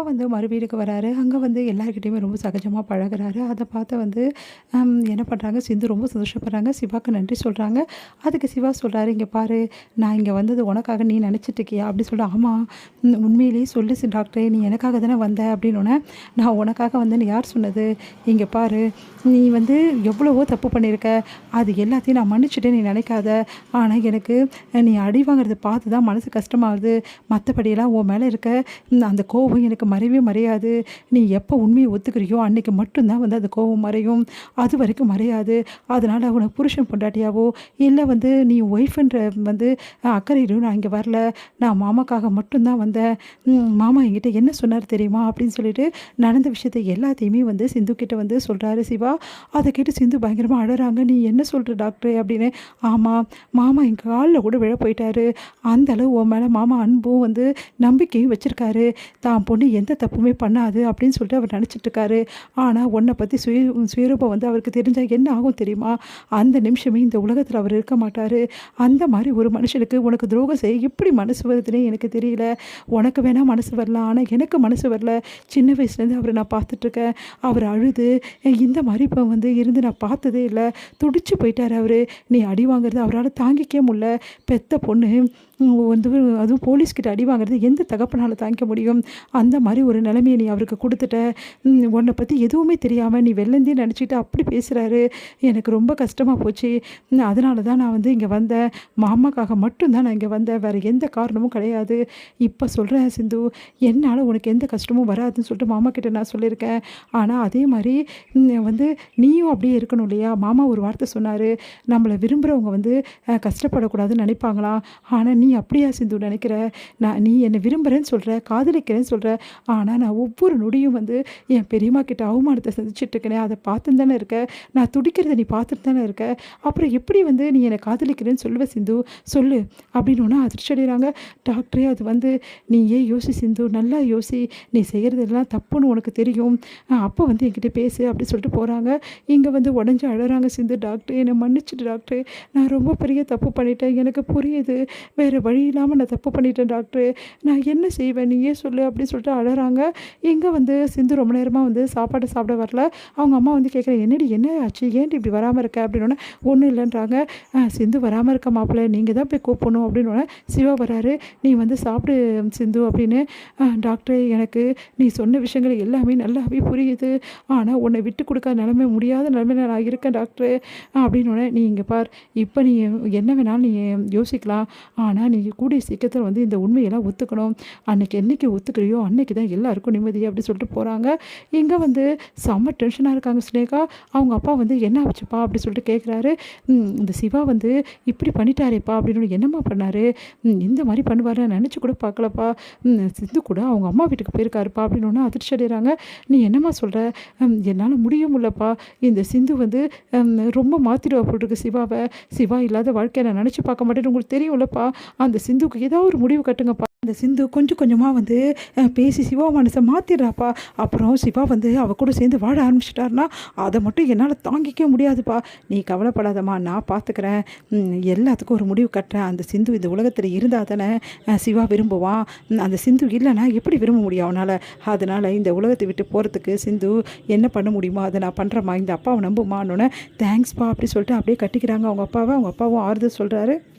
வந்து மறு வீட்டுக்கு வராரு. அங்க வந்து எல்லார்கிட்டயுமே ரொம்ப சகஜமா பழகுறாரு. அத பார்த்து வந்து என்ன பண்றாங்க, சிந்து ரொம்ப சந்தோஷப்படுறாங்க. சிவாக்கு நன்றி சொல்றாங்க. அதுக்கு சிவா சொல்றாரு, "இங்க பாரு, நான் இங்க வந்தது உனக்காக நீ நெனச்சிட்டு இருக்கியா?" அப்படி சொல்லிட்டு, "ஆமா, உண்மையிலேயே சொல்லு டாக்டரே, நீ எனக்காக தானே வந்த." அப்படின்னோனே, "நான் உனக்காக வந்தேன்னு யார் சொன்னது? இங்க பாரு, நீ வந்து எவ்வளவோ தப்பு பண்ணியிருக்க. அது எல்லாத்தையும் நான் மன்னிச்சுட்டேன்னு நீ நெனைக்காத. ஆனா எனக்கு நீ அடி வாங்குறத பார்த்து தான் மனசு கஷ்டமாகுது. மத்தபடியெல்லாம் உன் மேல இருக்க அந்த கோவம் எனக்கு மறையவே மறையாது. நீ எப்போ உண்மைய ஒத்துக்கிறியோ, அன்னைக்கு மட்டும் தான் வந்து அந்த கோவம் மறையும். அதுவரைக்கும் மறையாது. அதனால உனக்கு புருஷன் பொண்டாட்டியாவோ, இல்ல வந்து நீ ஒய்ஃப்ன்ற வந்து அக்கறையிலயும் நான் இங்க வரல. நான் மாமாக்காக மட்டும் தான் வந்தேன். மாமா என்கிட்ட என்ன சொன்னாரு தெரியுமா?" அப்படின்னு சொல்லிட்டு நடந்த விஷயத்த எல்லாத்தையுமே வந்து சிந்து கிட்ட வந்து சொல்றாரு சிவா. அத கேட்டு சிந்து பயங்கரமா அழறாங்க. "நீ என்ன சொல்ற டாக்டரே?" அப்படின்னு. "ஆமா, மாமா என் கால்ல கூட விழ போயிட்டாரு. அந்த அளவு உன் மேல மாமா அன்பும் வந்து நம்பிக்கையும் வச்சிருக்காரு. தான் பொண்ணு எந்த தப்புமே பண்ணாது அப்படின்னு சொல்லிட்டு அவர் நெனச்சிட்டுருக்காரு. ஆனா உன்ன பத்தி சுயரூபம் வந்து அவருக்கு தெரிஞ்சா என்ன ஆகும் தெரியுமா? அந்த நிமிஷமே இந்த உலகத்துல அவர் இருக்க மாட்டாரு. அந்த மாரி ஒரு மனுஷனுக்கு உனக்கு துரோகம் செய்ய எப்படி மனசு வருதுன்னே எனக்கு தெரியல. உனக்கு வேணா மனசு வரலாம். ஆனா எனக்கு மனசு வரல. சின்ன வயசுலேருந்து அவர நான் பார்த்துட்டுருக்கேன். அவர் அழுது இந்த மாரி இப்ப வந்து இருந்து நான் பார்த்ததே இல்ல. துடிச்சு போயிட்டாரு அவரு. நீ அடி வாங்குறது அவரால தாங்கிக்கவே முடில. பெத்த பொண்ணு வந்து அதுவும் போலீஸ்கிட்ட அடி வாங்குறது எந்த தகப்பனால தாங்கிக்க முடியும்? அந்த மாரி ஒரு நிலைமைய நீ அவருக்கு குடுத்துட்ட. உன்ன பத்தி எதுவுமே தெரியாம நீ வெள்ளந்தியா நெனச்சுக்கிட்டு அப்படி பேசுறாரு. எனக்கு ரொம்ப கஷ்டமா போச்சு. அதனால தான் நான் வந்து இங்க வந்தேன். மாமாக்காக மட்டும் தான் நான் இங்க வந்தேன். வேற எந்த காரணமும் கிடையாது. இப்ப சொல்றேன் சிந்து, என்னால உனக்கு எந்த கஷ்டமும் வராதுன்னு சொல்லிட்டு மாமா கிட்ட நான் சொல்லியிருக்கேன். ஆனா அதே மாரி வந்து நீயும் அப்படியே இருக்கணும் இல்லையா? மாமா ஒரு வார்த்தை சொன்னாரு. நம்மள விரும்புறவங்க வந்து கஷ்டப்படக்கூடாதுன்னு நெனைப்பாங்களாம். ஆனா நீ அப்படியா சிந்து நெனைக்கிற? நீ என்ன விரும்புறேன்னு சொல்ற, காதலிக்கிறேன்னு சொல்ற. ஆனா நான் ஒவ்வொரு நொடியும் வந்து என் பெரியம்மா கிட்ட அவமானத்த சந்திச்சுட்டு இருக்கேனே, அத பார்த்துன்னு தானே இருக்க. நான் துடிக்கிறத நீ பார்த்துட்டு தானே இருக்க. அப்புறம் எப்படி வந்து நீ என்ன காதலிக்கிறேன்னு சொல்லுவ சிந்து? சொல்லு." அப்படின்னோன அதிர்ச்சி அடைறாங்க. "டாக்டரே, அது வந்து நீயே யோசி சிந்து. நல்லா யோசி. நீ செய்றதெல்லாம் தப்புன்னு உனக்கு தெரியும். அப்போ வந்து என்கிட்ட பேசு." அப்படி சொல்லிட்டு போறாங்க. இங்க வந்து உடஞ்சு அழறாங்க சிந்து. "டாக்டரே, என்ன மன்னிச்சுடு டாக்டரே. நான் ரொம்ப பெரிய தப்பு பண்ணிட்டேன். எனக்கு புரியுது. வேறு வழி இல்லாம நான் தப்பு பண்ணிட்டேன் டாக்டரு. நான் என்ன செய்வேன்? நீயே சொல்லு." அப்படின்னு சொல்லிட்டு அழறாங்க. இங்க வந்து சிந்து ரொம்ப நேரமா வந்து சாப்பாடு சாப்பிட வரல. அவங்க அம்மா வந்து கேட்குறாங்க, "என்னடி என்ன ஆச்சு? ஏன்டி இப்படி வராம இருக்க?" அப்படின்னோனே, "ஒண்ணும் இல்லன்றாங்க." சிந்து வராம இருக்க மாப்பிள. நீங்க தான் போய் கூப்பிடணும்." அப்படின்னோனே சிவா வராரு. "நீ வந்து சாப்பிடு சிந்து." அப்படின்னு. டாக்டரே, எனக்கு நீ சொன்ன விஷயங்கள் எல்லாமே நல்லாவே புரியுது. ஆனா உன்னை விட்டு குடுக்காத நிலைமை முடியாத நிலைமையில நான் இருக்கேன் டாக்டரு." அப்படின்னோனே, "நீ இங்க பார். இப்ப நீ என்ன வேணாலும் நீ யோசிக்கலாம். ஆனா நீ கூடிய சீக்கிரத்தில வந்து இந்த உண்மையெல்லாம் ஒத்துக்கணும். அன்னைக்கு என்னைக்கு ஒத்துக்கிறியோ அன்னைக்கு தான் எல்லாருக்கும் நிம்மதி." அப்படி சொல்லிட்டு போறாங்க. இங்க வந்து செம்ம டென்ஷனா இருக்காங்க சினேகா. அவங்க அப்பா வந்து, "என்ன ஆச்சுப்பா?" அப்படி சொல்லிட்டு கேட்குறாரு. "இந்த சிவா வந்து இப்படி பண்ணிட்டாரேப்பா." அப்படின்னு. "என்னம்மா பண்ணாரு? இந்த மாரி பண்ணுவாரு நான் நெனச்சு கூட பார்க்கலப்பா. சிந்து கூட அவங்க அம்மா வீட்டுக்கு போயிருக்காருப்பா." அப்படின்னோனே அதிர்ச்சி அடைறாங்க. "நீ என்னம்மா சொல்ற? என்னால முடிய முடியலப்பா. இந்த சிந்து வந்து ரொம்ப மாத்திடுவா போலருக்கு சிவாவ. சிவா இல்லாத வாழ்க்கைய நான் நெனச்சு பார்க்க மாட்டேன்னு உங்களுக்கு தெரியும்லப்பா. அந்த சிந்துக்கு ஏதாவது ஒரு முடிவு கட்டுங்கப்பா. அந்த சிந்து கொஞ்சம் கொஞ்சமா வந்து பேசி சிவா மனச மாத்திடுறாப்பா. அப்புறம் சிவா வந்து அவ கூட சேர்ந்து வாழ ஆரம்பிச்சுட்டாருன்னா, அத மட்டும் என்னால தாங்கிக்கவே முடியாதுப்பா. நீ கவலைப்படாதம்மா, நான் பார்த்துக்கிறேன். எல்லாத்துக்கும் ஒரு முடிவு கட்டுறேன். அந்த சிந்து இந்த உலகத்துல இருந்தா தானே சிவா விரும்புவான். அந்த சிந்து இல்லன்னா எப்படி விரும்ப முடியும் அவனால? அதனால இந்த உலகத்த விட்டு போறதுக்கு சிந்து என்ன பண்ண முடியுமோ அத நான் பண்றேம்மா. இந்த அப்பாவ நம்புமான்னோனே, தேங்க்ஸ்ப்பா அப்படி சொல்லிட்டு அப்படியே கட்டிக்கிறாங்க அவங்க அப்பாவ. அவங்க அப்பாவும் ஆறுதல் சொல்றாரு.